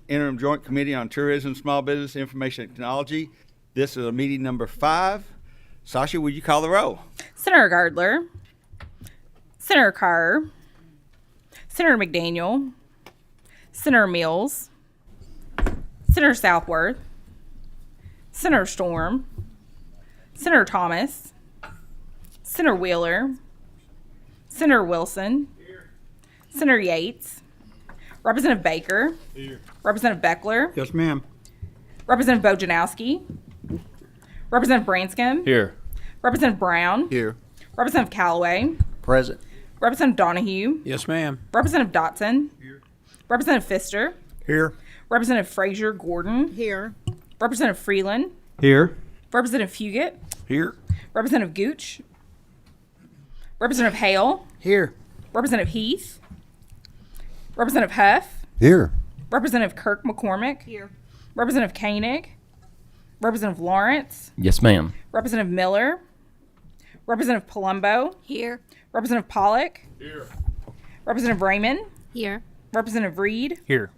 Interim Joint Committee on Tourism, Small Business, Information Technology. This is a meeting number 5. Sasha, would you call the roll? Senator Gardler, Senator Carr, Senator McDaniel, Senator Mills, Senator Southworth, Senator Storm, Senator Thomas, Senator Wheeler, Senator Wilson, Senator Yates, Representative Baker, Here. Representative Beckler, Yes, ma'am. Representative Bojanowski, Representative Branscombe, Here. Representative Brown, Here. Representative Callaway, Present. Representative Donahue, Yes, ma'am. Representative Dotson, Representative Pfister, Here. Representative Frazier Gordon, Here. Representative Freeland, Here. Representative Fugit, Here. Representative Gooch, Representative Hale, Here. Representative Heath, Representative Huff, Here. Representative Kirk McCormick, Here. Representative Koenig, Representative Lawrence, Yes, ma'am. Representative Miller, Representative Palumbo, Here. Representative Pollock, Here. Representative Raymond, Here. Representative Reed, Here.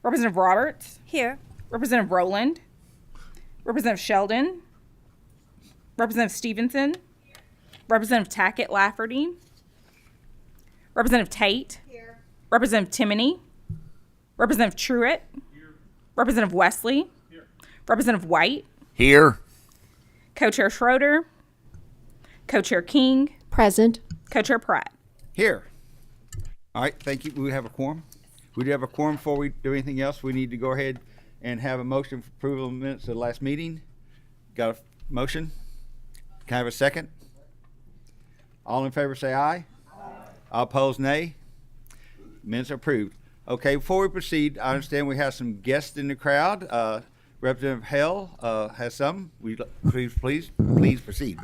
Representative Roberts, Here. Representative Rowland, Representative Sheldon, Representative Stevenson, Representative Tackett Lafferty, Representative Tate, Here. Representative Timoney, Representative Truitt, Representative Wesley, Representative White, Here. Co-Chair Schroeder, Co-Chair King, Present. Co-Chair Pratt. Here. All right, thank you. We have a quorum. We do have a quorum. Before we do anything else, we need to go ahead and have a motion for approval of the minutes of the last meeting. Got a motion? Can I have a second? All in favor say aye. All opposed, nay. Minutes are approved. Okay, before we proceed, I understand we have some guests in the crowd. Representative Hale has some. Please proceed.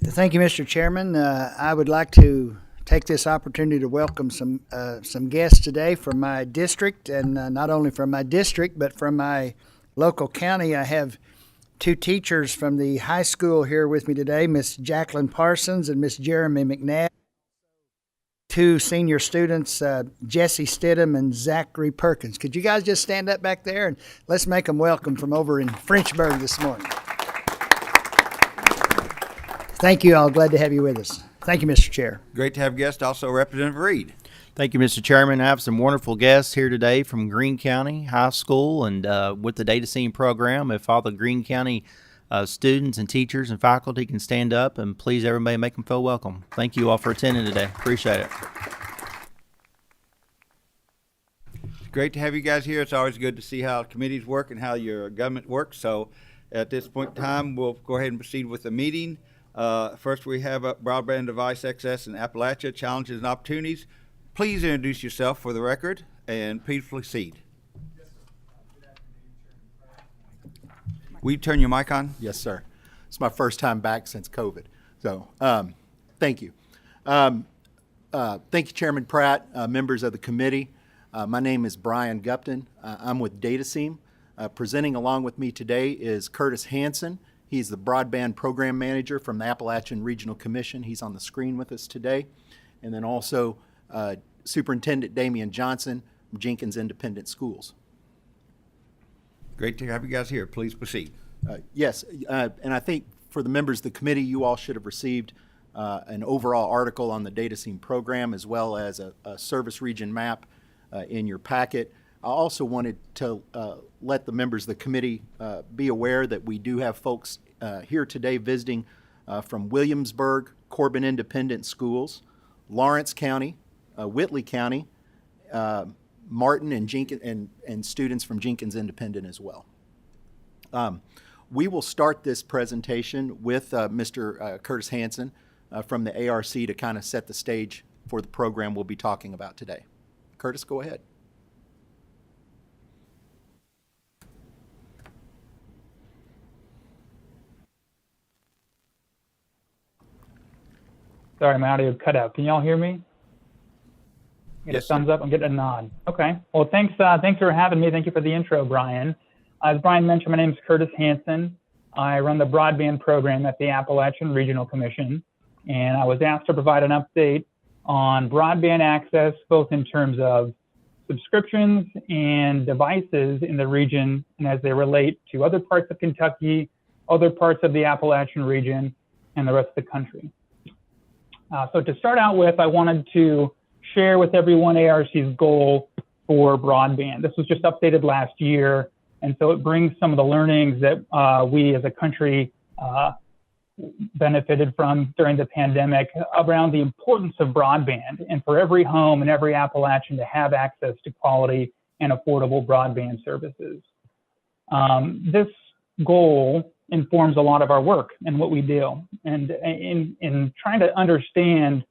Thank you, Mr. Chairman. I would like to take this opportunity to welcome some guests today from my district, and not only from my district, but from my local county. I have 2 teachers from the high school here with me today, Miss Jacqueline Parsons and Miss Jeremy McNabb. 2 senior students, Jesse Stidham and Zachary Perkins. Could you guys just stand up back there and let's make them welcome from over in Frenchburg this morning. Thank you all. Glad to have you with us. Thank you, Mr. Chair. Great to have guests. Also, Representative Reed. Thank you, Mr. Chairman. I have some wonderful guests here today from Greene County High School and with the Data Scene program. If all the Greene County students and teachers and faculty can stand up, and please everybody make them feel welcome. Thank you all for attending today. Appreciate it. Great to have you guys here. It's always good to see how committees work and how your government works. So at this point in time, we'll go ahead and proceed with the meeting. First, we have Broadband Device Access in Appalachia, Challenges and Opportunities. Please introduce yourself for the record, and please proceed. Will you turn your mic on? Yes, sir. It's my first time back since COVID. So, thank you. Thank you, Chairman Pratt, members of the committee. My name is Brian Gupton. I'm with DataSeam. Presenting along with me today is Curtis Hansen. He's the Broadband Program Manager from the Appalachian Regional Commission. He's on the screen with us today. And then also Superintendent Damian Johnson from Jenkins Independent Schools. Great to have you guys here. Please proceed. Yes, and I think for the members of the committee, you all should have received an overall article on the DataSeam program as well as a service region map in your packet. I also wanted to let the members of the committee be aware that we do have folks here today visiting from Williamsburg, Corbin Independent Schools, Lawrence County, Whitley County, Martin and Jenkins, and students from Jenkins Independent as well. We will start this presentation with Mr. Curtis Hansen from the ARC to kind of set the stage for the program we'll be talking about today. Curtis, go ahead. Sorry, my audio cut out. Can y'all hear me? Get Yes, a thumbs up and get a nod. Okay. Well, thanks for having me. Thank you for the intro, Brian. As Brian mentioned, my name is Curtis Hansen. I run the broadband program at the Appalachian Regional Commission, and I was asked to provide an update on broadband access, both in terms of subscriptions and devices in the region and as they relate to other parts of Kentucky, other parts of the Appalachian region, and the rest of the country. So to start out with, I wanted to share with everyone ARC's goal for broadband. This was just updated last year, and so it brings some of the learnings that we as a country benefited from during the pandemic around the importance of broadband and for every home and every Appalachian to have access to quality and affordable broadband services. This goal informs a lot of our work and what we do. And in trying to understand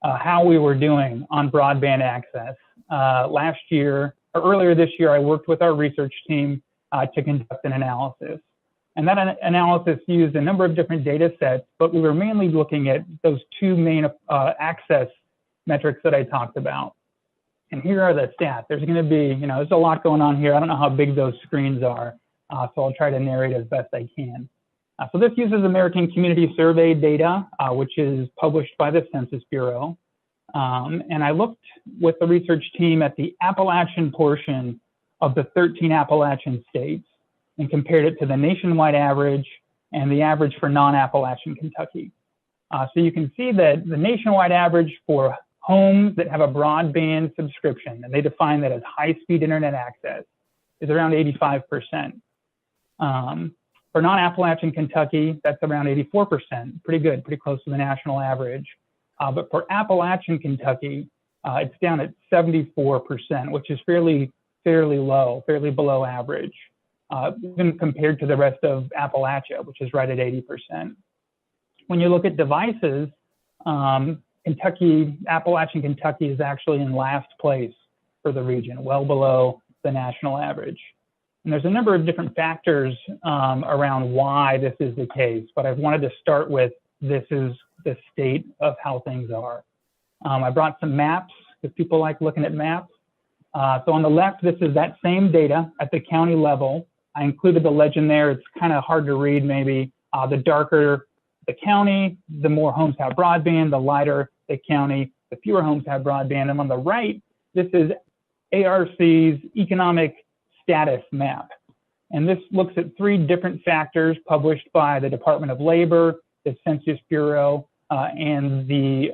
how we were doing on broadband access, last year, or earlier this year, I worked with our research team to conduct an analysis. And that analysis used a number of different data sets, but we were mainly looking at those two main access metrics that I talked about. And here are the stats. There's going to be, there's a lot going on here. I don't know how big those screens are, so I'll try to narrate as best I can. So this uses American Community Survey data, which is published by the Census Bureau. And I looked with the research team at the Appalachian portion of the 13 Appalachian states and compared it to the nationwide average and the average for non-Appalachian Kentucky. So you can see that the nationwide average for homes that have a broadband subscription, and they define that as high-speed internet access, is around 85%. For non-Appalachian Kentucky, that's around 84%, pretty good, pretty close to the national average. But for Appalachian Kentucky, it's down at 74%, which is fairly low, fairly below average, even compared to the rest of Appalachia, which is right at 80%. When you look at devices, Appalachian Kentucky is actually in last place for the region, well below the national average. And there's a number of different factors around why this is the case, but I wanted to start with this is the state of how things are. I brought some maps because people like looking at maps. So on the left, this is that same data at the county level. I included the legend there. It's kind of hard to read maybe. The darker the county, the more homes have broadband. The lighter the county, the fewer homes have broadband. And on the right, this is ARC's economic status map. And this looks at 3 different factors published by the Department of Labor, the Census Bureau, and the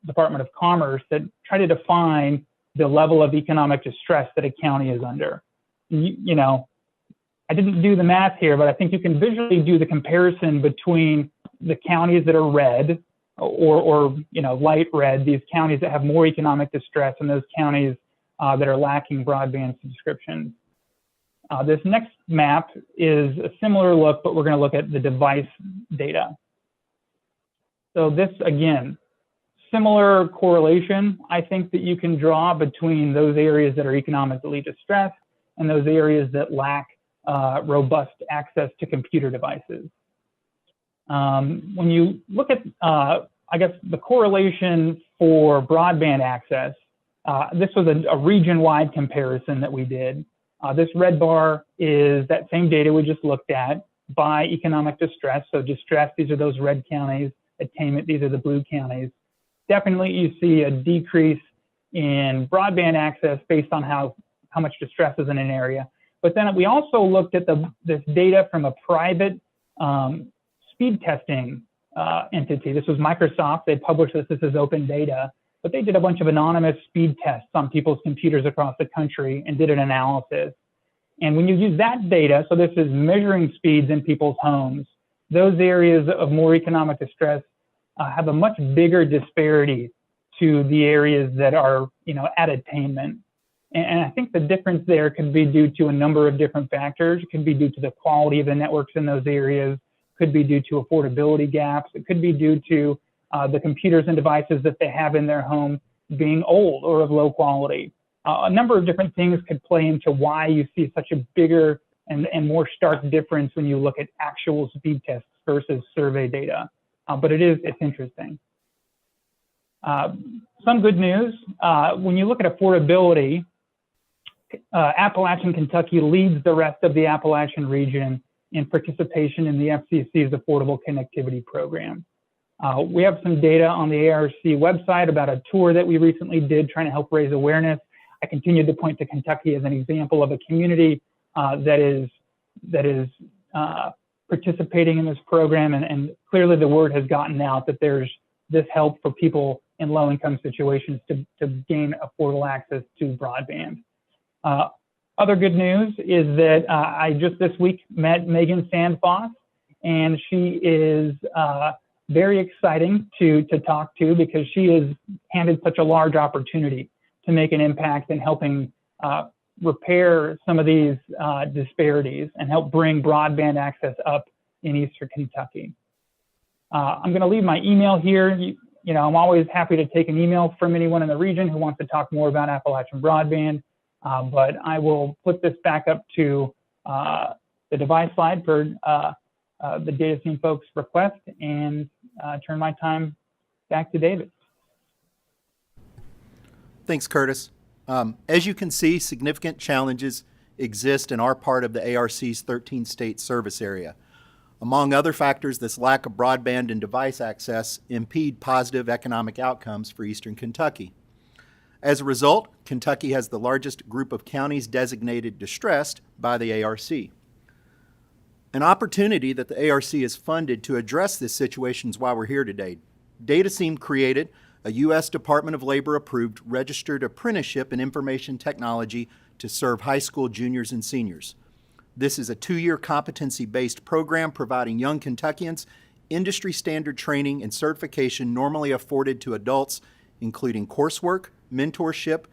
Department of Commerce that try to define the level of economic distress that a county is under. I didn't do the math here, but I think you can visually do the comparison between the counties that are red or light red, these counties that have more economic distress, and those counties that are lacking broadband subscriptions. This next map is a similar look, but we're going to look at the device data. So this, again, similar correlation, I think, that you can draw between those areas that are economically distressed and those areas that lack robust access to computer devices. When you look at, I guess, the correlation for broadband access, this was a region-wide comparison that we did. This red bar is that same data we just looked at by economic distress. So distress, these are those red counties. Attainment, these are the blue counties. Definitely you see a decrease in broadband access based on how much distress is in an area. But then we also looked at this data from a private speed testing entity. This was Microsoft. They published this as open data, but they did a bunch of anonymous speed tests on people's computers across the country and did an analysis. And when you use that data, so this is measuring speeds in people's homes, those areas of more economic distress have a much bigger disparity to the areas that are, at attainment. And I think the difference there could be due to a number of different factors. It could be due to the quality of the networks in those areas, could be due to affordability gaps. It could be due to the computers and devices that they have in their home being old or of low quality. A number of different things could play into why you see such a bigger and more stark difference when you look at actual speed tests versus survey data. But it's interesting. Some good news, when you look at affordability, Appalachian Kentucky leads the rest of the Appalachian region in participation in the FCC's Affordable Connectivity Program. We have some data on the ARC website about a tour that we recently did trying to help raise awareness. I continued to point to Kentucky as an example of a community that is participating in this program, and clearly the word has gotten out that there's this help for people in low-income situations to gain affordable access to broadband. Other good news is that I just this week met Megan Sandfoss, and she is very exciting to talk to because she is handed such a large opportunity to make an impact in helping repair some of these disparities and help bring broadband access up in Eastern Kentucky. I'm going to leave my email here. You know, I'm always happy to take an email from anyone in the region who wants to talk more about Appalachian broadband, but I will put this back up to the device slide for the data scene folks' request and turn my time back to David. Thanks, Curtis. As you can see, significant challenges exist in our part of the ARC's 13-state service area. Among other factors, this lack of broadband and device access impede positive economic outcomes for Eastern Kentucky. As a result, Kentucky has the largest group of counties designated distressed by the ARC. An opportunity that the ARC has funded to address this situation is why we're here today. DataSeam created a U.S. Department of Labor approved registered apprenticeship in information technology to serve high school juniors and seniors. This is a 2-year competency-based program providing young Kentuckians industry standard training and certification normally afforded to adults, including coursework, mentorship,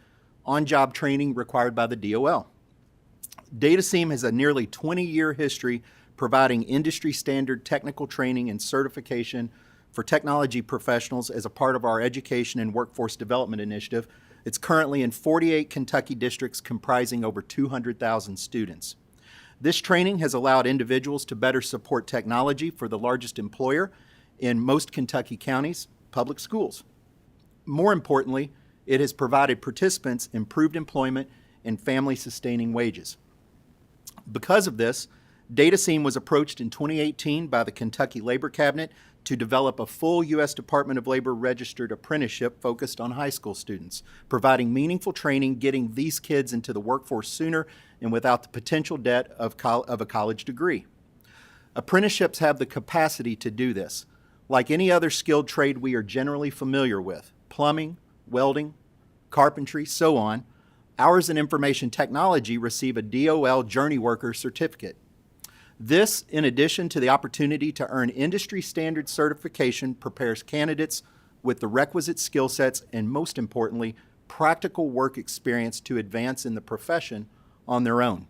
on-job training required by the DOL. DataSeam has a nearly 20-year history providing industry standard technical training and certification for technology professionals as a part of our Education and Workforce Development Initiative. It's currently in 48 Kentucky districts comprising over 200,000 students. This training has allowed individuals to better support technology for the largest employer in most Kentucky counties, public schools. More importantly, it has provided participants improved employment and family-sustaining wages. Because of this, DataSeam was approached in 2018 by the Kentucky Labor Cabinet to develop a full U.S. Department of Labor registered apprenticeship focused on high school students, providing meaningful training, getting these kids into the workforce sooner and without the potential debt of a college degree. Apprenticeships have the capacity to do this. Like any other skilled trade we are generally familiar with, plumbing, welding, carpentry, so on, ours in information technology receive a DOL Journey Worker certificate. This, in addition to the opportunity to earn industry standard certification, prepares candidates with the requisite skill sets and, most importantly, practical work experience to advance in the profession on their own.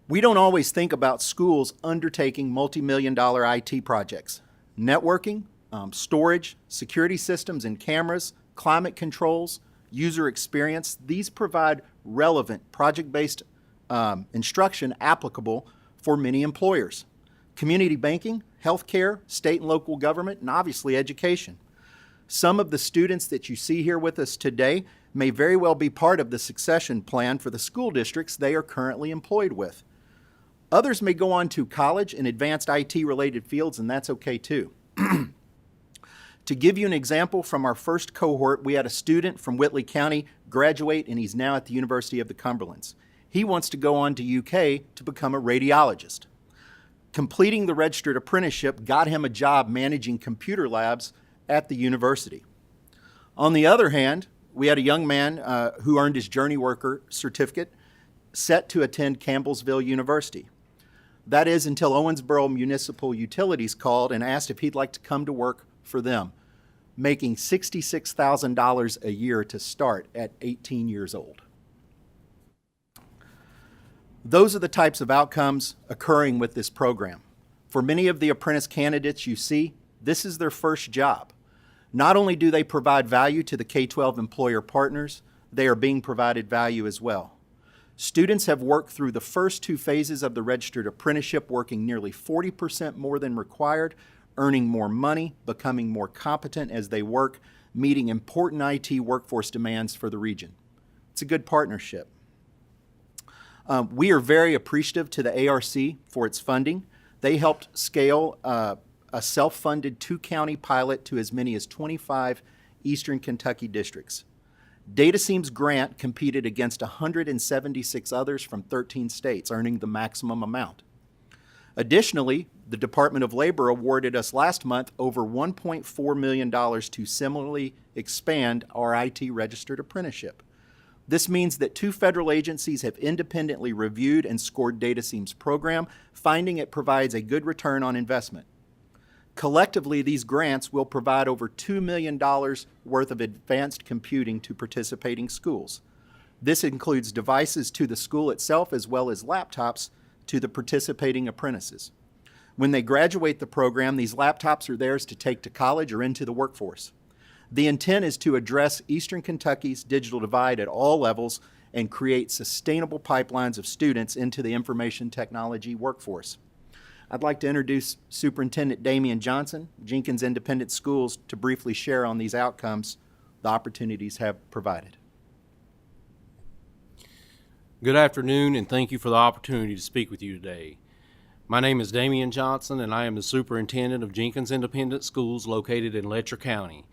We don't always think about schools undertaking multi-million-dollar IT projects. Networking, storage, security systems and cameras, climate controls, user experience, these provide relevant project-based instruction applicable for many employers. Community banking, healthcare, state and local government, and obviously education. Some of the students that you see here with us today may very well be part of the succession plan for the school districts they are currently employed with. Others may go on to college and advanced IT-related fields, and that's okay too. To give you an example from our first cohort, we had a student from Whitley County graduate, and he's now at the University of the Cumberlands. He wants to go on to UK to become a radiologist. Completing the registered apprenticeship got him a job managing computer labs at the university. On the other hand, we had a young man who earned his Journey Worker certificate set to attend Campbellsville University. That is until Owensboro Municipal Utilities called and asked if he'd like to come to work for them, making $66,000 a year to start at 18 years old. Those are the types of outcomes occurring with this program. For many of the apprentice candidates you see, this is their first job. Not only do they provide value to the K-12 employer partners, they are being provided value as well. Students have worked through the first 2 phases of the registered apprenticeship, working nearly 40% more than required, earning more money, becoming more competent as they work, meeting important IT workforce demands for the region. It's a good partnership. We are very appreciative to the ARC for its funding. They helped scale a self-funded 2-county pilot to as many as 25 Eastern Kentucky districts. DataSeam's grant competed against 176 others from 13 states, earning the maximum amount. Additionally, the Department of Labor awarded us last month over $1.4 million to similarly expand our IT registered apprenticeship. This means that 2 federal agencies have independently reviewed and scored DataSeam's program, finding it provides a good return on investment. Collectively, these grants will provide over $2 million worth of advanced computing to participating schools. This includes devices to the school itself as well as laptops to the participating apprentices. When they graduate the program, these laptops are theirs to take to college or into the workforce. The intent is to address Eastern Kentucky's digital divide at all levels and create sustainable pipelines of students into the information technology workforce. I'd like to introduce Superintendent Damian Johnson, Jenkins Independent Schools, to briefly share on these outcomes the opportunities have provided. Good afternoon, and thank you for the opportunity to speak with you today. My name is Damian Johnson, and I am the superintendent of Jenkins Independent Schools located in Letcher County.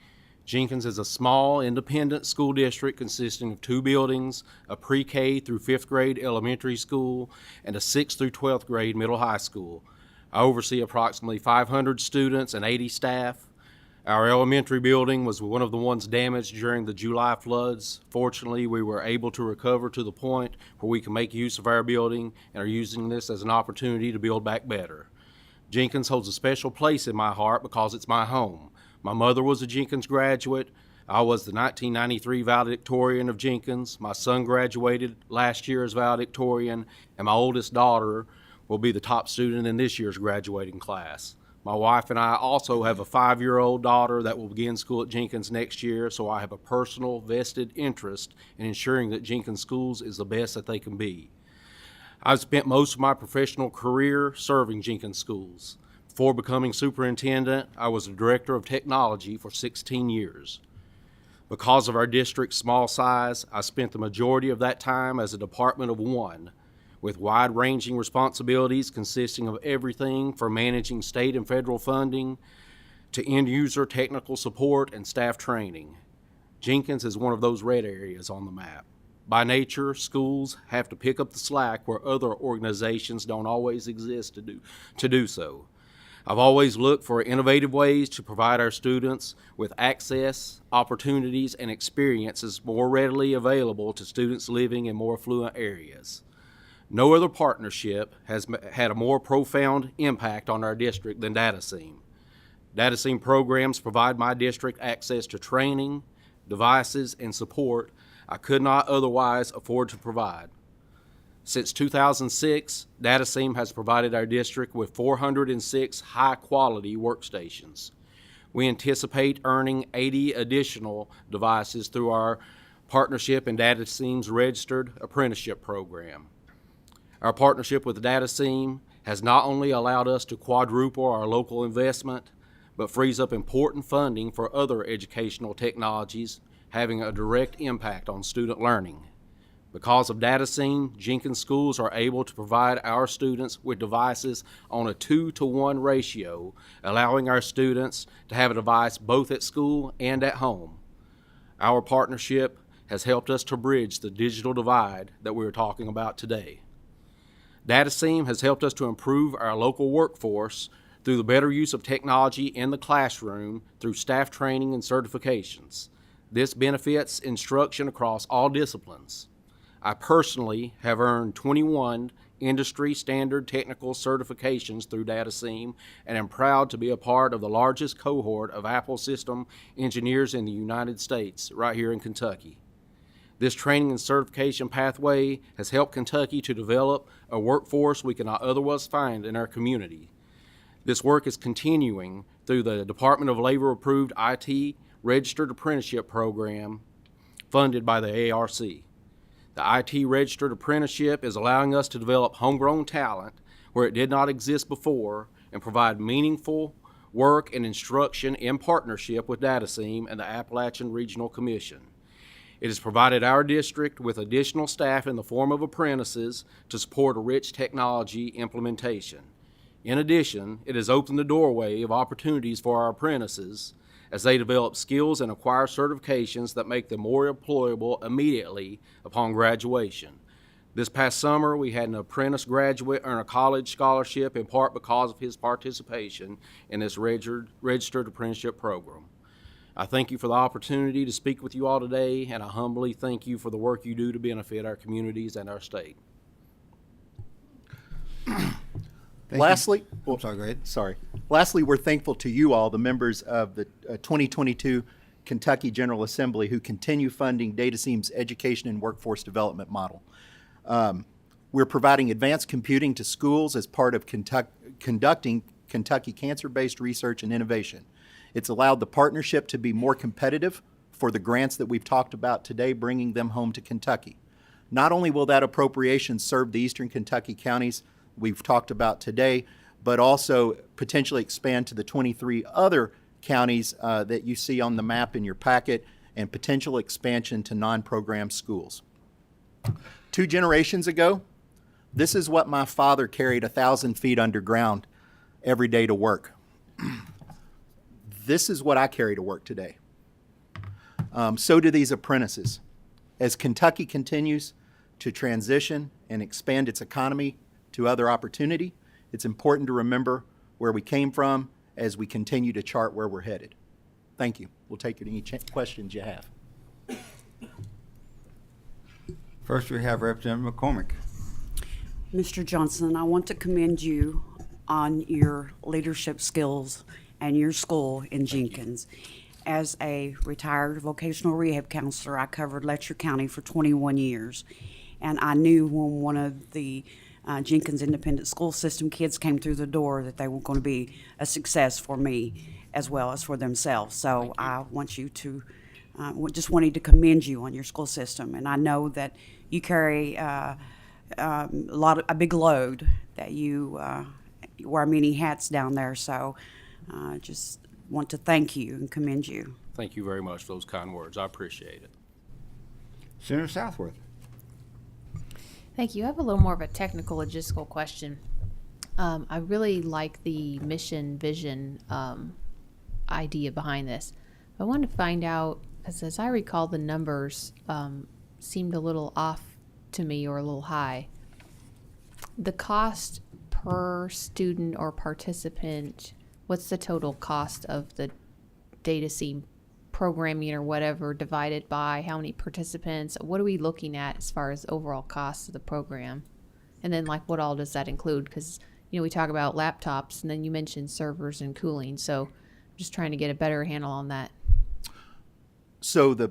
Jenkins is a small independent school district consisting of 2 buildings, a pre-K through 5th grade elementary school, and a 6th through 12th grade middle high school. I oversee approximately 500 students and 80 staff. Our elementary building was one of the ones damaged during the July floods. Fortunately, we were able to recover to the point where we can make use of our building and are using this as an opportunity to build back better. Jenkins holds a special place in my heart because it's my home. My mother was a Jenkins graduate. I was the 1993 valedictorian of Jenkins. My son graduated last year as valedictorian, and my oldest daughter will be the top student in this year's graduating class. My wife and I also have a 5-year-old daughter that will begin school at Jenkins next year, so I have a personal vested interest in ensuring that Jenkins Schools is the best that they can be. I've spent most of my professional career serving Jenkins Schools. Before becoming superintendent, I was the director of technology for 16 years. Because of our district's small size, I spent the majority of that time as a department of 1, with wide-ranging responsibilities consisting of everything from managing state and federal funding to end-user technical support and staff training. Jenkins is one of those red areas on the map. By nature, schools have to pick up the slack where other organizations don't always exist to do so. I've always looked for innovative ways to provide our students with access, opportunities, and experiences more readily available to students living in more affluent areas. No other partnership has had a more profound impact on our district than DataSeam. DataSeam programs provide my district access to training, devices, and support I could not otherwise afford to provide. Since 2006, DataSeam has provided our district with 406 high-quality workstations. We anticipate earning 80 additional devices through our partnership in DataSeam's registered apprenticeship program. Our partnership with DataSeam has not only allowed us to quadruple our local investment, but frees up important funding for other educational technologies, having a direct impact on student learning. Because of DataSeam, Jenkins Schools are able to provide our students with devices on a 2-to-1 ratio, allowing our students to have a device both at school and at home. Our partnership has helped us to bridge the digital divide that we are talking about today. DataSeam has helped us to improve our local workforce through the better use of technology in the classroom through staff training and certifications. This benefits instruction across all disciplines. I personally have earned 21 industry standard technical certifications through DataSeam and am proud to be a part of the largest cohort of Apple system engineers in the United States, right here in Kentucky. This training and certification pathway has helped Kentucky to develop a workforce we cannot otherwise find in our community. This work is continuing through the Department of Labor approved IT Registered Apprenticeship Program funded by the ARC. The IT Registered Apprenticeship is allowing us to develop homegrown talent where it did not exist before and provide meaningful work and instruction in partnership with DataSeam and the Appalachian Regional Commission. It has provided our district with additional staff in the form of apprentices to support a rich technology implementation. In addition, it has opened the doorway of opportunities for our apprentices as they develop skills and acquire certifications that make them more employable immediately upon graduation. This past summer, we had an apprentice graduate earn a college scholarship in part because of his participation in this registered apprenticeship program. I thank you for the opportunity to speak with you all today, and I humbly thank you for the work you do to benefit our communities and our state. Lastly, I'm sorry, go ahead. Sorry. Lastly, we're thankful to you all, the members of the 2022 Kentucky General Assembly, who continue funding DataSeam's education and workforce development model. We're providing advanced computing to schools as part of conducting Kentucky cancer-based research and innovation. It's allowed the partnership to be more competitive for the grants that we've talked about today, bringing them home to Kentucky. Not only will that appropriation serve the eastern Kentucky counties we've talked about today, but also potentially expand to the 23 other counties that you see on the map in your packet, and potential expansion to non-program schools. 2 generations ago, this is what my father carried 1,000 feet underground every day to work. This is what I carry to work today. So do these apprentices. As Kentucky continues to transition and expand its economy to other opportunity, it's important to remember where we came from as we continue to chart where we're headed. Thank you. We'll take any questions you have. First, we have Representative McCormick. Mr. Johnson, I want to commend you on your leadership skills and your school in Jenkins. As a retired vocational rehab counselor, I covered Letcher County for 21 years. And I knew when one of the Jenkins Independent School System kids came through the door that they were going to be a success for me as well as for themselves. So I want you to, just wanted to commend you on your school system. And I know that you carry a big load, that you wear many hats down there. So just want to thank you and commend you. Thank you very much for those kind words. I appreciate it. Senator Southworth. Thank you. I have a little more of a technical logistical question. I really like the mission vision idea behind this. I wanted to find out, because as I recall, the numbers seemed a little off to me, or a little high. The cost per student or participant, what's the total cost of the DataSeam programming or whatever, divided by how many participants? What are we looking at as far as overall costs of the program? And then, like, what all does that include? Because, we talk about laptops, and then you mentioned servers and cooling. So I'm just trying to get a better handle on that. So the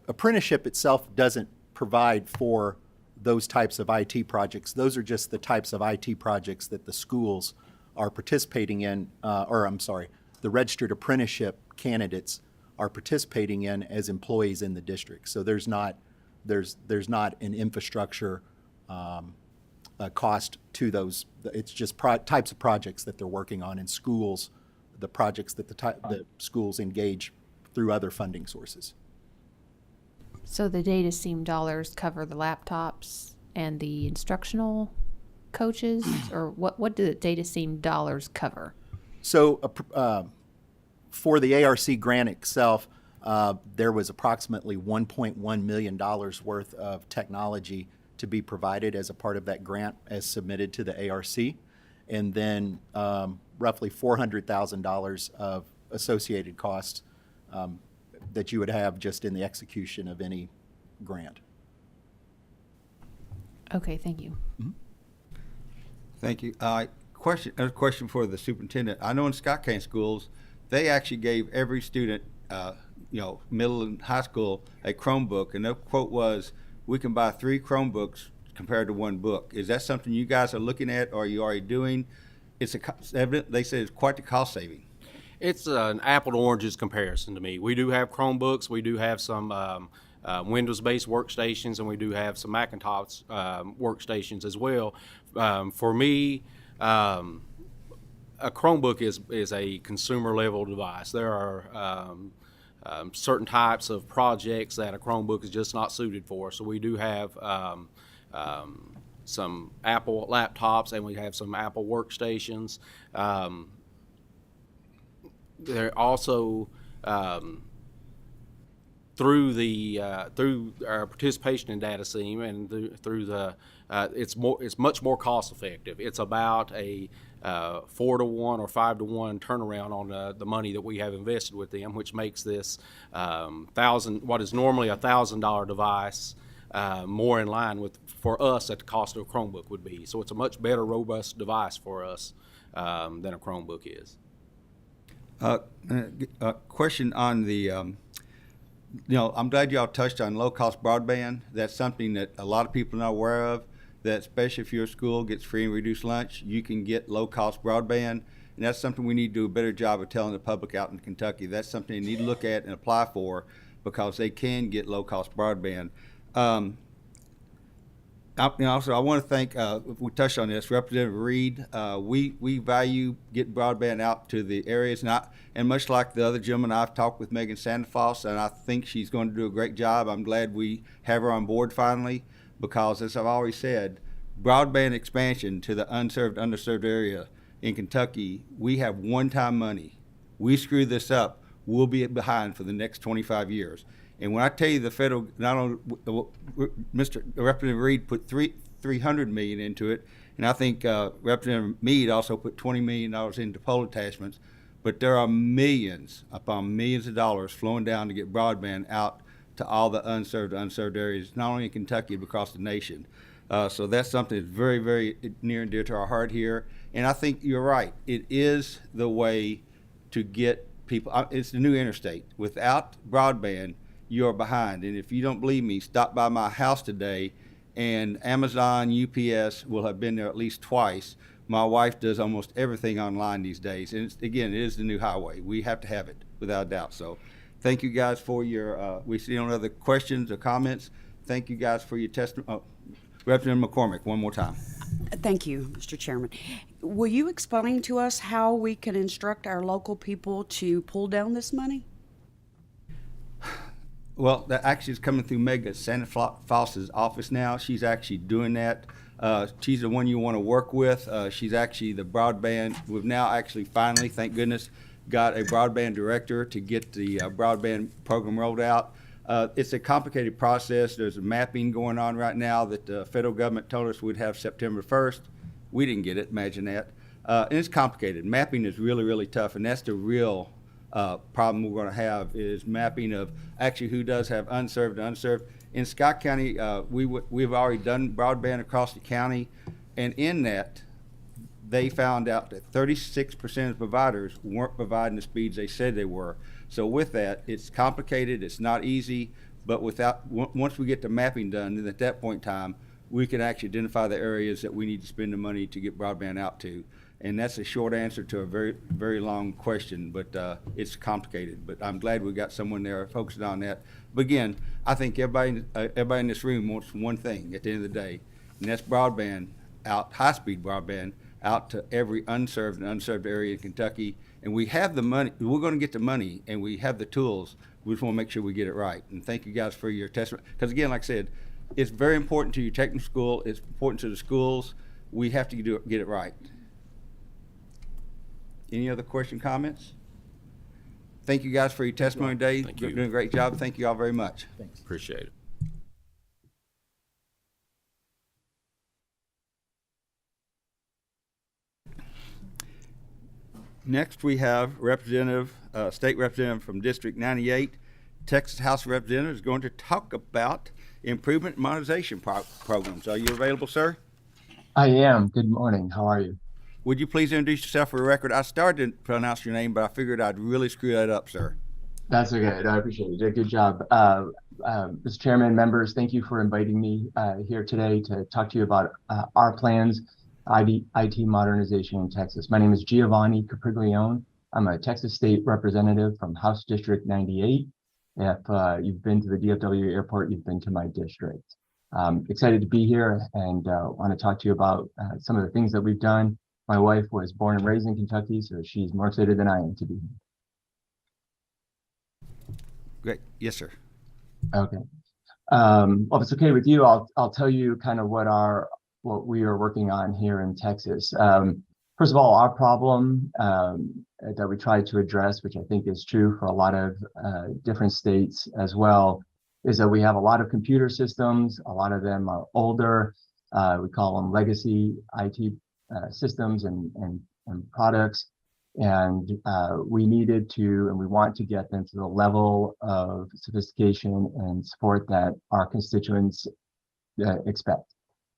apprenticeship itself doesn't provide for those types of IT projects. Those are just the types of IT projects that the schools are participating in, the registered apprenticeship candidates are participating in as employees in the district. So there's not an infrastructure cost to those. It's just types of projects that they're working on in schools, the projects that the schools engage through other funding sources. So the DataSeam dollars cover the laptops and the instructional coaches, or what do the DataSeam dollars cover? So for the ARC grant itself, there was approximately $1.1 million worth of technology to be provided as a part of that grant as submitted to the ARC, and then roughly $400,000 of associated costs that you would have just in the execution of any grant. Okay, thank you. Mm-hmm. Thank you. A question for the superintendent. I know in Scott County schools, they actually gave every student, middle and high school, a Chromebook, and their quote was, "We can buy 3 Chromebooks compared to 1 book." Is that something you guys are looking at, or are you already doing? It's evident. They say it's quite the cost saving. It's an apple to oranges comparison to me. We do have Chromebooks. We do have some Windows-based workstations, and we do have some Macintosh workstations as well. For me, a Chromebook is a consumer-level device. There are certain types of projects that a Chromebook is just not suited for. So we do have some Apple laptops, and we have some Apple workstations. There also, through our participation in DataSeam and through the it's much more cost effective. It's about a 4-to-1 or 5-to-1 turnaround on the money that we have invested with them, which makes this what is normally $1,000 device more in line with for us at the cost of a Chromebook would be. So it's a much better, robust device for us than a Chromebook is. Question on the, I'm glad y'all touched on low-cost broadband. That's something that a lot of people are not aware of, that especially if your school gets free and reduced lunch, you can get low-cost broadband. And that's something we need to do a better job of telling the public out in Kentucky. That's something they need to look at and apply for because they can get low-cost broadband. Also, I want to thank, we touched on this, Representative Reed. We value getting broadband out to the areas, and much like the other gentleman, I've talked with Megan Sanderfoss, and I think she's going to do a great job. I'm glad we have her on board finally, because as I've always said, broadband expansion to the unserved, underserved area in Kentucky, we have one-time money. We screw this up, we'll be behind for the next 25 years. And when I tell you the federal, not only Mr. Representative Reed put $300 million into it, and I think Representative Meade also put $20 million into pole attachments, but there are millions upon millions of dollars flowing down to get broadband out to all the unserved areas, not only in Kentucky, but across the nation. So that's something that's very, very near and dear to our heart here. And I think you're right. It is the way to get people, it's the new interstate. Without broadband, you're behind. And if you don't believe me, stop by my house today, and Amazon, UPS will have been there at least twice. My wife does almost everything online these days. And again, it is the new highway. We have to have it, without a doubt. So thank you guys for your, we see no other questions or comments. Thank you guys for your testimony. Representative McCormick, one more time. Thank you, Mr. Chairman. Will you explain to us how we can instruct our local people to pull down this money? Well, that actually is coming through Megan Sanderfoss's office now. She's actually doing that. She's the one you want to work with. She's actually the broadband. We've now actually finally, thank goodness, got a broadband director to get the broadband program rolled out. It's a complicated process. There's a mapping going on right now that the federal government told us we'd have September 1st. We didn't get it, imagine that. And it's complicated. Mapping is really, really tough, and that's the real problem we're going to have is mapping of actually who does have unserved and unserved. In Scott County, we've already done broadband across the county, and in that, they found out that 36% of providers weren't providing the speeds they said they were. So with that, it's complicated, it's not easy, but once we get the mapping done, then at that point in time, we can actually identify the areas that we need to spend the money to get broadband out to. And that's a short answer to a very, very long question, but it's complicated. But I'm glad we got someone there focusing on that. But again, I think everybody in this room wants one thing at the end of the day, and that's broadband out, high-speed broadband out to every unserved and unserved area in Kentucky. And we have the money. We're going to get the money, and we have the tools. We just want to make sure we get it right. And thank you guys for your testimony. Because again, like I said, it's very important to your technical school. It's important to the schools. We have to get it right. Any other question, comments? Thank you guys for your testimony today. Thank you. You're doing a great job. Thank you all very much. Thanks. Appreciate it. Next, we have State Representative from District 98, Texas House of Representatives, going to talk about improvement and modernization programs. Are you available, sir? I am. Good morning. How are you? Would you please introduce yourself for the record? I started to pronounce your name, but I figured I'd really screw that up, sir. That's okay. I appreciate it. You did a good job. Mr. Chairman, members, thank you for inviting me here today to talk to you about our plans, IT modernization in Texas. My name is Giovanni Capriglione. I'm a Texas State Representative from House District 98. If you've been to the DFW airport, you've been to my district. Excited to be here and want to talk to you about some of the things that we've done. My wife was born and raised in Kentucky, so she's more excited than I am to be here. Great. Yes, sir. Okay. Well, if it's okay with you, I'll tell you kind of what we are working on here in Texas. First of all, our problem that we try to address, which I think is true for a lot of different states as well, is that we have a lot of computer systems. A lot of them are older. We call them legacy IT systems and products. And we needed to, and we want to get them to the level of sophistication and support that our constituents expect.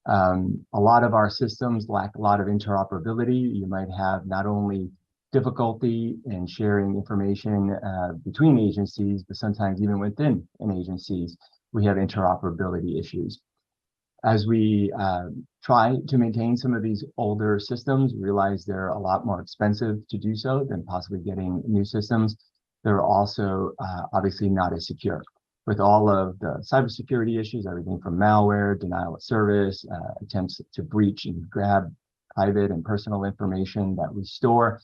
A lot of our systems lack a lot of interoperability. You might have not only difficulty in sharing information between agencies, but sometimes even within an agencies, we have interoperability issues. As we try to maintain some of these older systems, we realize they're a lot more expensive to do so than possibly getting new systems. They're also obviously not as secure. With all of the cybersecurity issues, everything from malware, denial of service, attempts to breach and grab private and personal information that we store,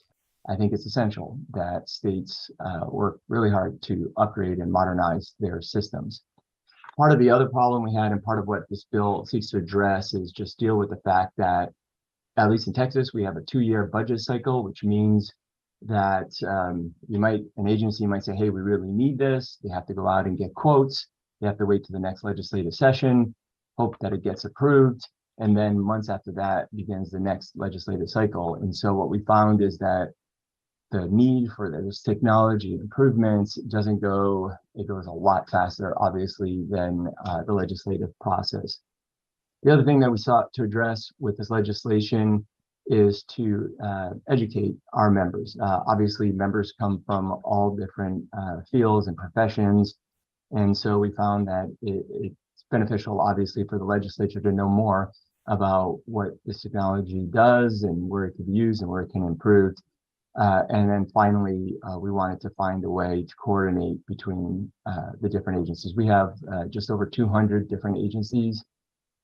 I think it's essential that states work really hard to upgrade and modernize their systems. Part of the other problem we had, and part of what this bill seeks to address, is just deal with the fact that, at least in Texas, we have a 2-year budget cycle, which means that an agency might say, hey, we really need this. They have to go out and get quotes. They have to wait to the next legislative session, hope that it gets approved. And then months after that begins the next legislative cycle. And so what we found is that the need for those technology improvements doesn't go, it goes a lot faster, obviously, than the legislative process. The other thing that we sought to address with this legislation is to educate our members. Obviously, members come from all different fields and professions. And so we found that it's beneficial, obviously, for the legislature to know more about what this technology does and where it could be used and where it can improve. And then finally, we wanted to find a way to coordinate between the different agencies. We have just over 200 different agencies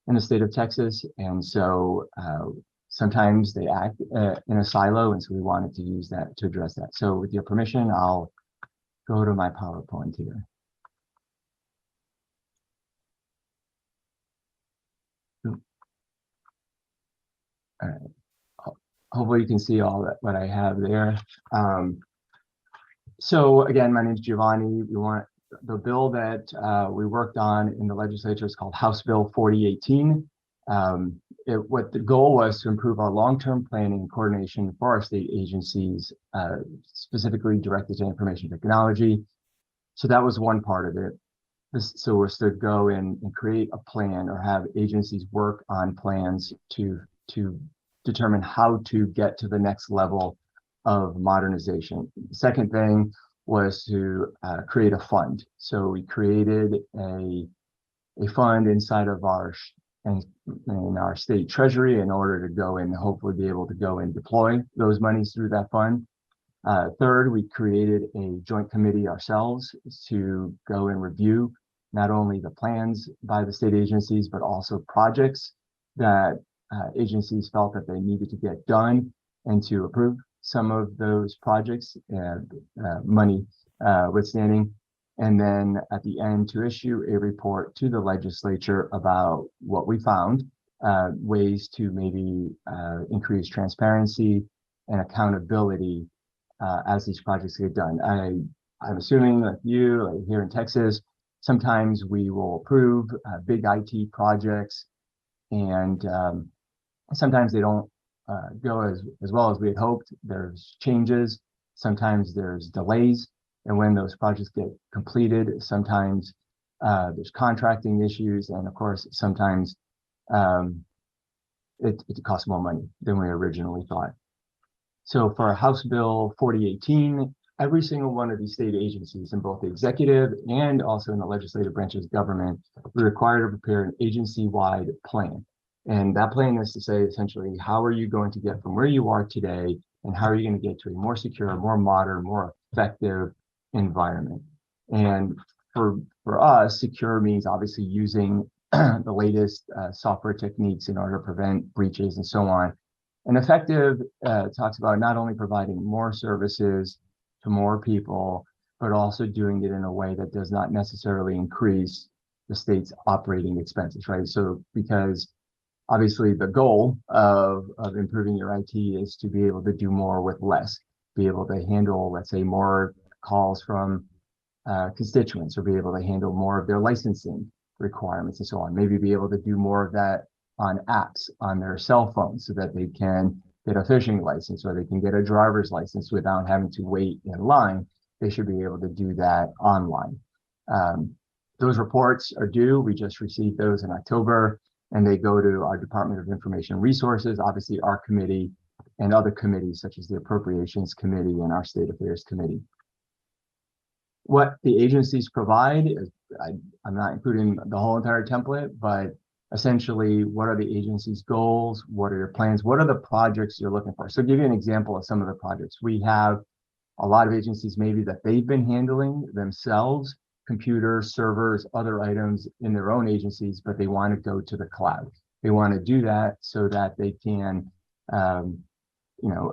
in the state of Texas. And so sometimes they act in a silo, and so we wanted to use that to address that. So with your permission, I'll go to my PowerPoint here. All right. Hopefully you can see all that what I have there. So again, my name is Giovanni. The bill that we worked on in the legislature is called House Bill 4018. What the goal was to improve our long-term planning and coordination for our state agencies, specifically directed to information technology. So that was one part of it. So was to go in and create a plan or have agencies work on plans to determine how to get to the next level of modernization. The second thing was to create a fund. So we created a fund inside of our in our state treasury in order to go and hopefully be able to go and deploy those monies through that fund. Third, we created a joint committee ourselves to go and review not only the plans by the state agencies, but also projects that agencies felt that they needed to get done, and to approve some of those projects, money withstanding. And then at the end, to issue a report to the legislature about what we found, ways to maybe increase transparency and accountability as these projects get done. I'm assuming that you, here in Texas, sometimes we will approve big IT projects, and sometimes they don't go as well as we had hoped. There's changes, sometimes there's delays. And when those projects get completed, sometimes there's contracting issues. And of course, sometimes it costs more money than we originally thought. So for House Bill 4018, every single one of these state agencies in both the executive and also in the legislative branches of government, we're required to prepare an agency-wide plan. And that plan is to say, essentially, how are you going to get from where you are today, and how are you going to get to a more secure, more modern, more effective environment? And for us, secure means obviously using the latest software techniques in order to prevent breaches and so on. And effective talks about not only providing more services to more people, but also doing it in a way that does not necessarily increase the state's operating expenses, right? So because Obviously, the goal of improving your IT is to be able to do more with less, be able to handle, let's say, more calls from constituents, or be able to handle more of their licensing requirements and so on. Maybe be able to do more of that on apps on their cell phones so that they can get a fishing license or they can get a driver's license without having to wait in line. They should be able to do that online. Those reports are due. We just received those in October, and they go to our Department of Information Resources, obviously our committee, and other committees such as the Appropriations Committee and our State Affairs Committee. What the agencies provide is, I'm not including the whole entire template, but essentially, what are the agency's goals? What are your plans? What are the projects you're looking for? So give you an example of some of the projects. We have a lot of agencies maybe that they've been handling themselves, computers, servers, other items in their own agencies, but they want to go to the cloud. They want to do that so that they can,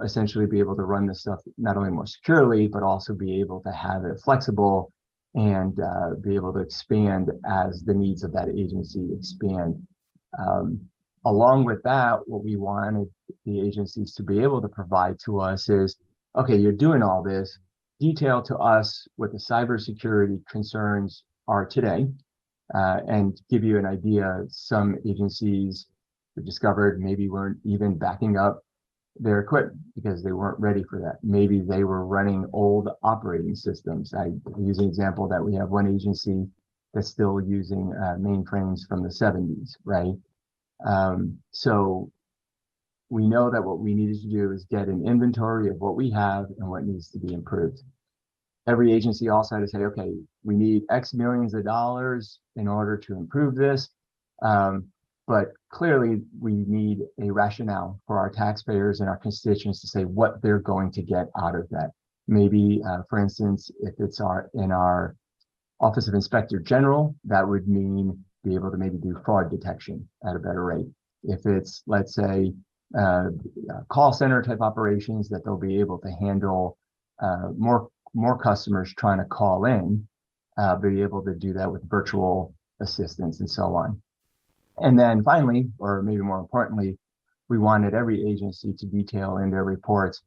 essentially be able to run this stuff not only more securely, but also be able to have it flexible and be able to expand as the needs of that agency expand. Along with that, what we wanted the agencies to be able to provide to us is, okay, you're doing all this, detail to us what the cybersecurity concerns are today, and give you an idea. Some agencies we discovered maybe weren't even backing up their equipment because they weren't ready for that. Maybe they were running old operating systems. I use an example that we have one agency that's still using mainframes from the 70s, right? So we know that what we needed to do is get an inventory of what we have and what needs to be improved. Every agency also had to say, okay, we need X millions of dollars in order to improve this. But clearly we need a rationale for our taxpayers and our constituents to say what they're going to get out of that. Maybe, for instance, if it's in our Office of Inspector General, that would mean be able to maybe do fraud detection at a better rate. If it's, let's say, call center type operations, that they'll be able to handle more customers trying to call in, be able to do that with virtual assistants and so on. And then finally, or maybe more importantly, we wanted every agency to detail in their reports,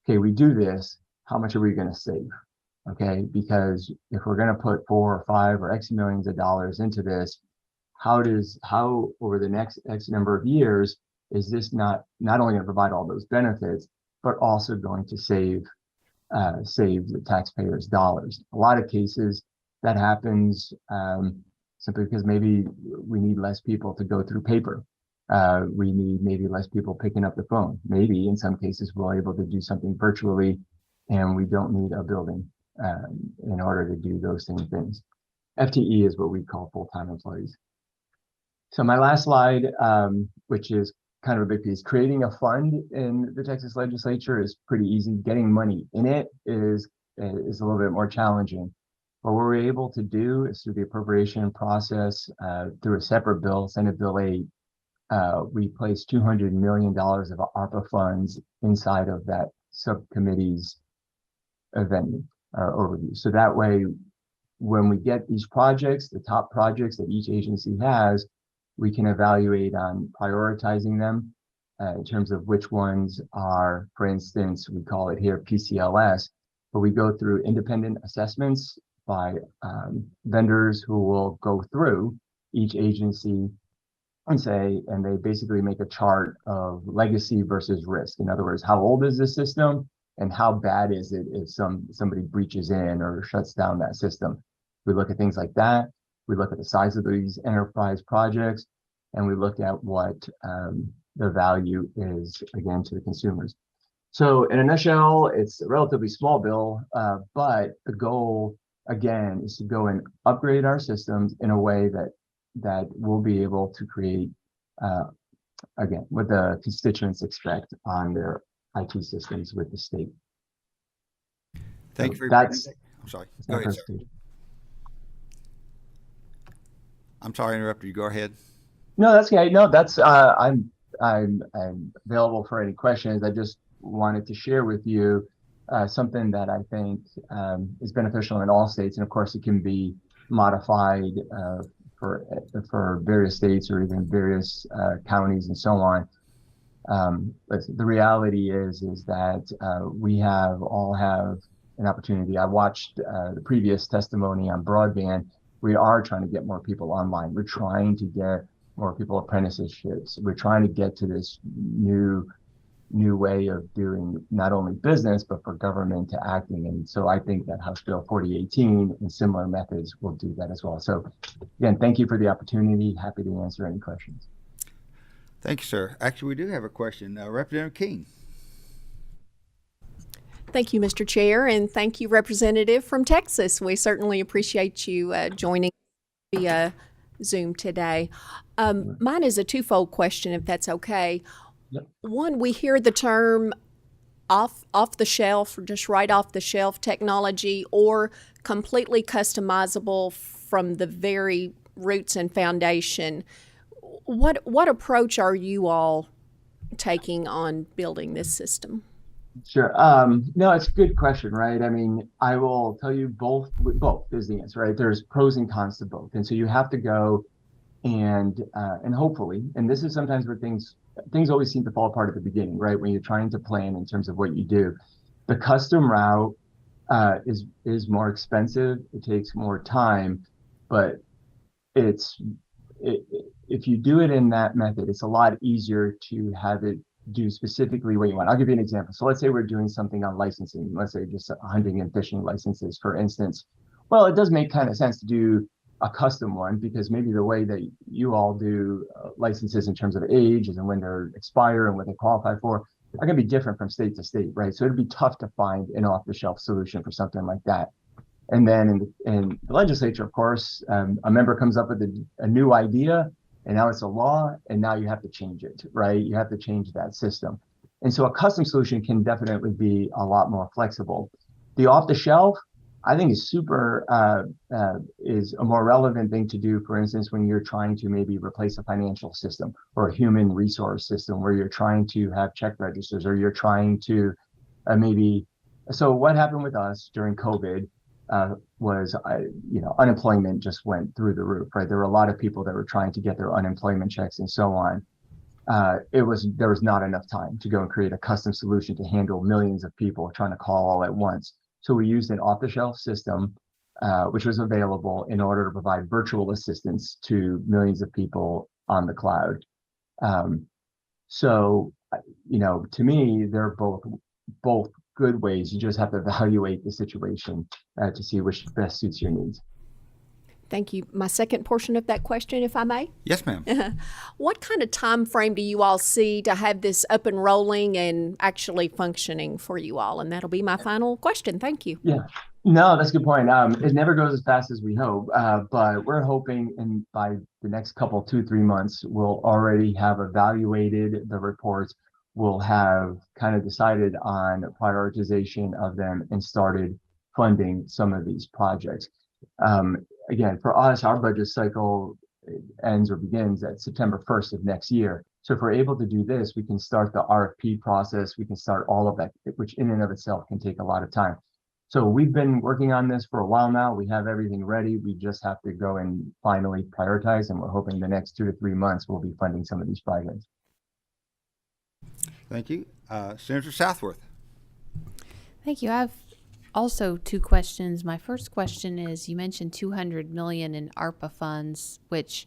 okay, we do this, how much are we going to save? Okay, because if we're going to put 4 or 5 or X millions of dollars into this, how over the next X number of years is this not only going to provide all those benefits, but also going to save the taxpayers' dollars? A lot of cases that happens simply because maybe we need less people to go through paper. We need maybe less people picking up the phone. Maybe in some cases we're able to do something virtually and we don't need a building in order to do those same things. FTE is what we call full-time employees. So my last slide, which is kind of a big piece, creating a fund in the Texas legislature is pretty easy. Getting money in it is a little bit more challenging. What we're able to do is through the appropriation process, through a separate bill, Senate Bill 8, we placed $200 million of ARPA funds inside of that subcommittee's event overview. So that way, when we get these projects, the top projects that each agency has, we can evaluate on prioritizing them in terms of which ones are, for instance, we call it here PCLS, but we go through independent assessments by vendors who will go through each agency and they basically make a chart of legacy versus risk. In other words, how old is this system and how bad is it if somebody breaches in or shuts down that system? We look at things like that. We look at the size of these enterprise projects, and we look at what the value is, again, to the consumers. So in a nutshell, it's a relatively small bill, but the goal, again, is to go and upgrade our systems in a way that we'll be able to create, again, what the constituents expect on their IT systems with the state. Thank you for your I'm sorry. Go ahead, sir. I'm sorry to interrupt you. Go ahead. No, that's okay. No, that's I'm available for any questions. I just wanted to share with you something that I think is beneficial in all states, and of course it can be modified for various states or even various counties and so on. But the reality is that we all have an opportunity. I watched the previous testimony on broadband. We are trying to get more people online. We're trying to get more people apprenticeships. We're trying to get to this new way of doing not only business, but for government to acting. And so I think that House Bill 4018 and similar methods will do that as well. So again, thank you for the opportunity. Happy to answer any questions. Thank you, sir. Actually, we do have a question. Representative King. Thank you, Mr. Chair, and thank you, Representative from Texas. We certainly appreciate you joining via Zoom today. Mine is a twofold question, if that's okay. Yep. One, we hear the term off the shelf, or just right off the shelf technology, or completely customizable from the very roots and foundation. What approach are you all taking on building this system? Sure. No, it's a good question, right? I mean, I will tell you both is the answer, right? There's pros and cons to both. And so you have to go and hopefully, and this is sometimes where things always seem to fall apart at the beginning, right? When you're trying to plan in terms of what you do. The custom route is more expensive. It takes more time, but if you do it in that method, it's a lot easier to have it do specifically what you want. I'll give you an example. So let's say we're doing something on licensing. Let's say just hunting and fishing licenses, for instance. Well, it does make kind of sense to do a custom one because maybe the way that you all do licenses in terms of age and when they're expire and what they qualify for are going to be different from state to state, right? So it'd be tough to find an off-the-shelf solution for something like that. And then in the legislature, of course, a member comes up with a new idea, and now it's a law, and now you have to change it, right? You have to change that system. And so a custom solution can definitely be a lot more flexible. The off-the-shelf, I think is is a more relevant thing to do, for instance, when you're trying to maybe replace a financial system or a human resource system where you're trying to have check registers or you're trying to so what happened with us during COVID was unemployment just went through the roof, right? There were a lot of people that were trying to get their unemployment checks and so on. There was not enough time to go and create a custom solution to handle millions of people trying to call all at once. So we used an off-the-shelf system, which was available in order to provide virtual assistance to millions of people on the cloud. So to me, they're both good ways. You just have to evaluate the situation to see which best suits your needs. Thank you. My second portion of that question, if I may. Yes, ma'am. What kind of time frame do you all see to have this up and rolling and actually functioning for you all? And that'll be my final question. Thank you. Yeah. No, that's a good point. It never goes as fast as we hope, but we're hoping by the next 2-3 months, we'll already have evaluated the reports. We'll have kind of decided on prioritization of them and started funding some of these projects. Again, for us, our budget cycle ends or begins at September 1st of next year. So if we're able to do this, we can start the RFP process. We can start all of that, which in and of itself can take a lot of time. So we've been working on this for a while now. We have everything ready. We just have to go and finally prioritize. And we're hoping the next 2 to 3 months, we'll be funding some of these projects. Thank you. Senator Southworth. Thank you. I have also 2 questions. My first question is, you mentioned $200 million in ARPA funds, which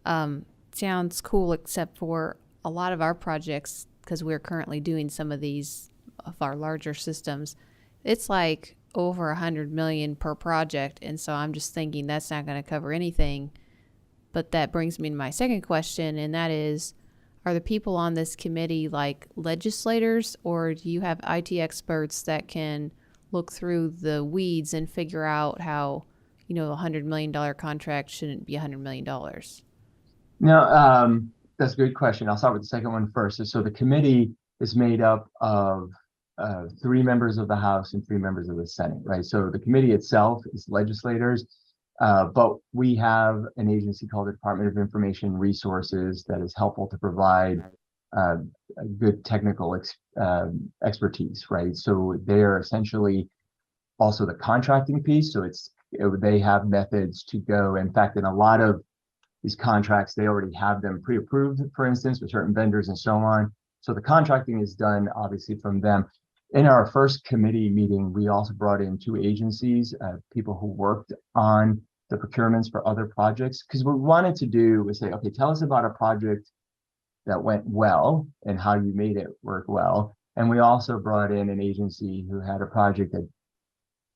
sounds cool, except for a lot of our projects, because we're currently doing some of these of our larger systems. It's like over $100 million per project, and so I'm just thinking that's not going to cover anything. But that brings me to my second question, and that is, are the people on this committee like legislators, or do you have IT experts that can look through the weeds and figure out how, a $100 million contract shouldn't be $100 million? No, that's a good question. I'll start with the second one first. So the committee is made up of 3 members of the House and 3 members of the Senate, right? So the committee itself is legislators, but we have an agency called the Department of Information Resources that is helpful to provide a good technical expertise, right? So they are essentially also the contracting piece. So they have methods to go. In fact, in a lot of these contracts, they already have them pre-approved, for instance, with certain vendors and so on. So the contracting is done obviously from them. In our first committee meeting, we also brought in 2 agencies, people who worked on the procurements for other projects, because what we wanted to do was say, okay, tell us about a project that went well and how you made it work well. And we also brought in an agency who had a project that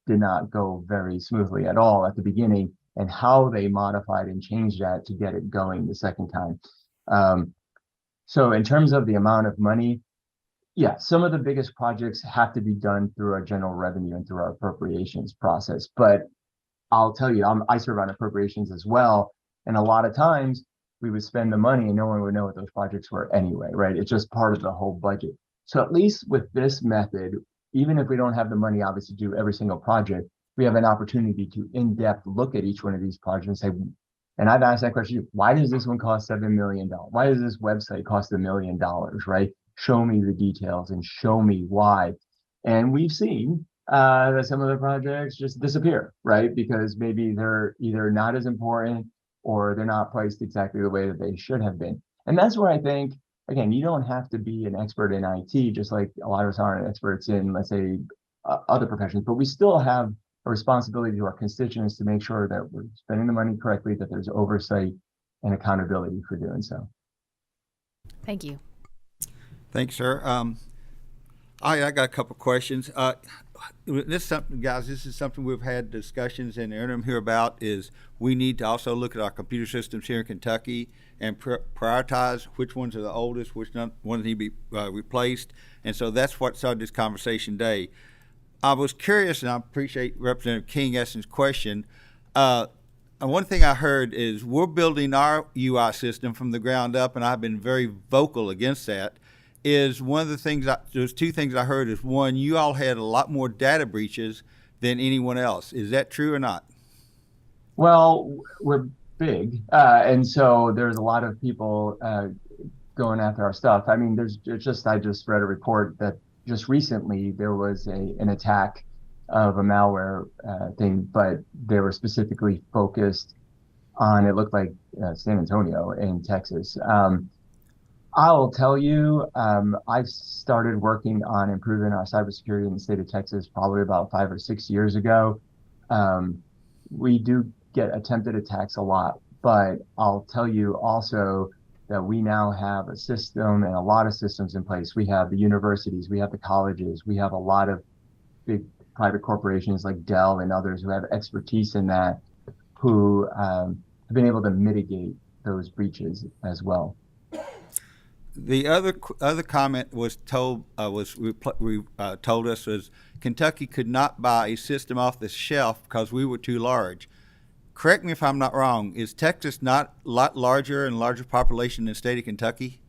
did not go very smoothly at all at the beginning, and how they modified and changed that to get it going the second time. So in terms of the amount of money, yeah, some of the biggest projects have to be done through our general revenue and through our appropriations process. But I'll tell you, I serve on appropriations as well. And a lot of times we would spend the money and no one would know what those projects were anyway, right? It's just part of the whole budget. So at least with this method, even if we don't have the money, obviously, to do every single project, we have an opportunity to in-depth look at each one of these projects and say, and I've asked that question, why does this one cost $7 million? Why does this website cost $1 million, right? Show me the details and show me why. And we've seen that some of the projects just disappear, right? Because maybe they're either not as important or they're not priced exactly the way that they should have been. And that's where I think, again, you don't have to be an expert in IT, just like a lot of us aren't experts in, let's say, other professions, but we still have a responsibility to our constituents to make sure that we're spending the money correctly, that there's oversight and accountability for doing so. Thank you. Thanks, sir. I got a couple questions. This is something, guys. This is something we've had discussions in the interim here about. Is we need to also look at our computer systems here in Kentucky and prioritize which ones are the oldest, which ones need to be replaced. And so that's what started this conversation today. I was curious, and I appreciate Representative King asking his question. And one thing I heard is we're building our UI system from the ground up, and I've been very vocal against that. Is one of the things, there's 2 things I heard is, one, you all had a lot more data breaches than anyone else. Is that true or not? Well, we're big, and so there's a lot of people going after our stuff. I mean, I just read a report that just recently there was an attack of a malware thing, but they were specifically focused on, it looked like San Antonio in Texas. I'll tell you, I started working on improving our cybersecurity in the state of Texas probably about 5 or 6 years ago. We do get attempted attacks a lot, but I'll tell you also that we now have a system and a lot of systems in place. We have the universities, we have the colleges, we have a lot of big private corporations like Dell and others who have expertise in that, who have been able to mitigate those breaches as well. The other comment was told us was Kentucky could not buy a system off the shelf because we were too large. Correct me if I'm not wrong. Is Texas not a lot larger and larger population than the state of Kentucky?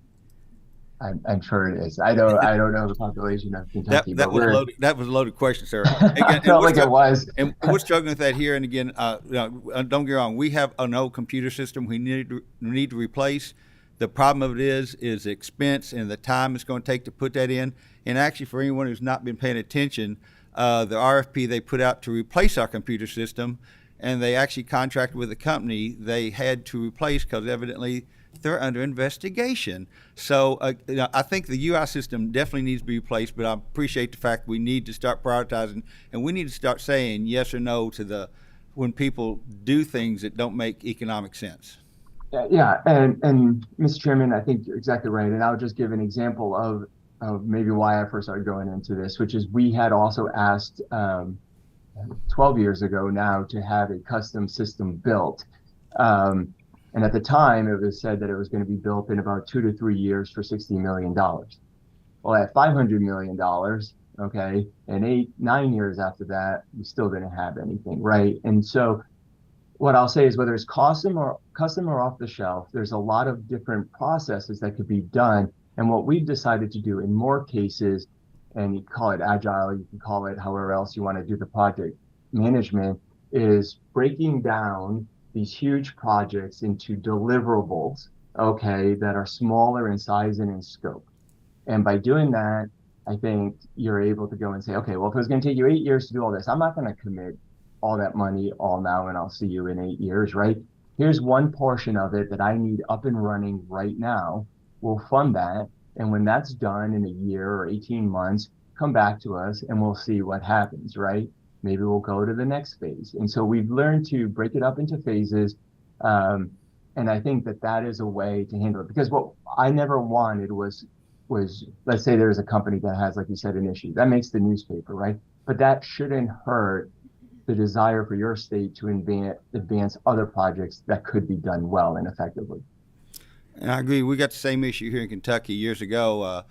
I'm sure it is. I don't know the population of Kentucky. That was a loaded question, sir. Again, felt like it was. And we're struggling with that here. And again, don't get me wrong. We have an old computer system we need to replace. The problem of it is the expense and the time it's going to take to put that in. And actually, for anyone who's not been paying attention, the RFP they put out to replace our computer system, and they actually contracted with a company they had to replace because evidently they're under investigation. So I think the UI system definitely needs to be replaced, but I appreciate the fact we need to start prioritizing, and we need to start saying yes or no to when people do things that don't make economic sense. Yeah, and Mr. Chairman, I think you're exactly right. And I'll just give an example of maybe why I first started going into this, which is we had also asked 12 years ago now to have a custom system built. And at the time, it was said that it was going to be built in about 2 to 3 years for $60 million. Well, at $500 million, okay, and 9 years after that, we still didn't have anything, right? And so what I'll say is whether it's custom or off the shelf, there's a lot of different processes that could be done. And what we've decided to do in more cases, and you call it agile, you can call it however else you want to do the project management, is breaking down these huge projects into deliverables, okay, that are smaller in size and in scope. And by doing that, I think you're able to go and say, okay, well, if it was going to take you 8 years to do all this, I'm not going to commit all that money all now and I'll see you in 8 years, right? here's one portion of it that I need up and running right now. We'll fund that. And when that's done in a year or 18 months, come back to us and we'll see what happens, right? Maybe we'll go to the next phase. And so we've learned to break it up into phases. And I think that that is a way to handle it, because what I never wanted was let's say there's a company that has, like you said, an issue that makes the newspaper, right? But that shouldn't hurt the desire for your state to advance other projects that could be done well and effectively. And I agree. We got the same issue here in Kentucky years ago.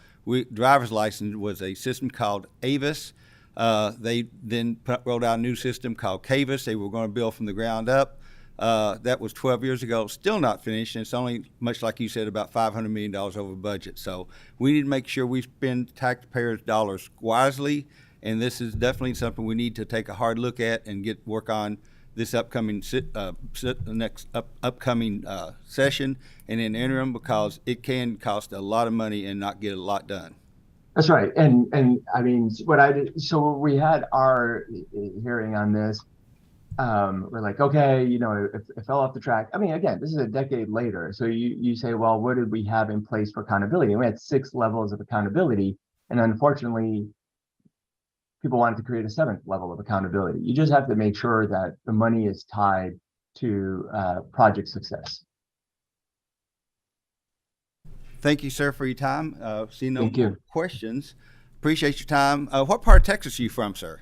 Driver's license was a system called Avis. They then rolled out a new system called Cavis. They were going to build from the ground up. That was 12 years ago. Still not finished. And it's only, much like you said, about $500 million over budget. So we need to make sure we spend taxpayers' dollars wisely. And this is definitely something we need to take a hard look at and work on this upcoming upcoming session and in interim, because it can cost a lot of money and not get a lot done. That's right. And I mean, what I did, so we had our hearing on this. We're like, okay, you know, it fell off the track. I mean, again, this is a decade later. So you say, well, what did we have in place for accountability? And we had 6 levels of accountability. And unfortunately, people wanted to create a 7th level of accountability. You just have to make sure that the money is tied to project success. Thank you, sir, for your time. See no Thank you. more questions. Appreciate your time. What part of Texas are you from, sir?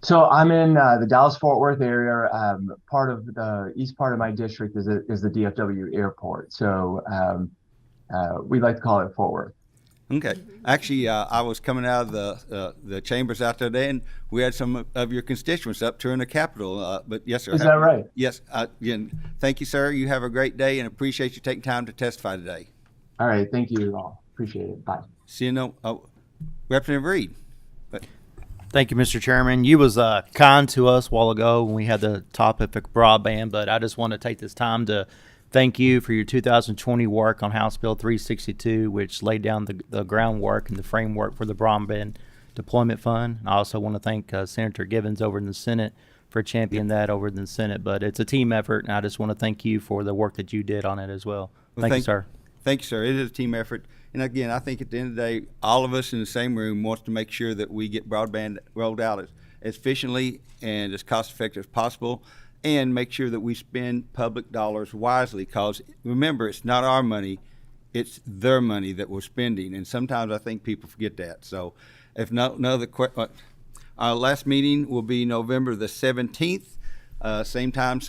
So I'm in the Dallas-Fort Worth area. Part of the east part of my district is the DFW airport. So we like to call it Fort Worth. Okay. Actually, I was coming out of the chambers out there today, and we had some of your constituents up touring the Capitol. But yes, sir. Is that right? Yes. Again, thank you, sir. You have a great day, and appreciate you taking time to testify today. All right. Thank you all. Appreciate it. Bye. See you. Representative Reed. Thank you, Mr. Chairman. You was kind to us a while ago when we had the topic of broadband, but I just want to take this time to thank you for your 2020 work on House Bill 362, which laid down the groundwork and the framework for the Broadband Deployment Fund. I also want to thank Senator Givens over in the Senate for championing that over in the Senate. But it's a team effort, and I just want to thank you for the work that you did on it as well. Thank you, sir. Thank you, sir. It is a team effort. And again, I think at the end of the day, all of us in the same room wants to make sure that we get broadband rolled out as efficiently and as cost-effective as possible, and make sure that we spend public dollars wisely, because remember, it's not our money, it's their money that we're spending, and sometimes I think people forget that. So if no other our last meeting will be November the 17th, same time,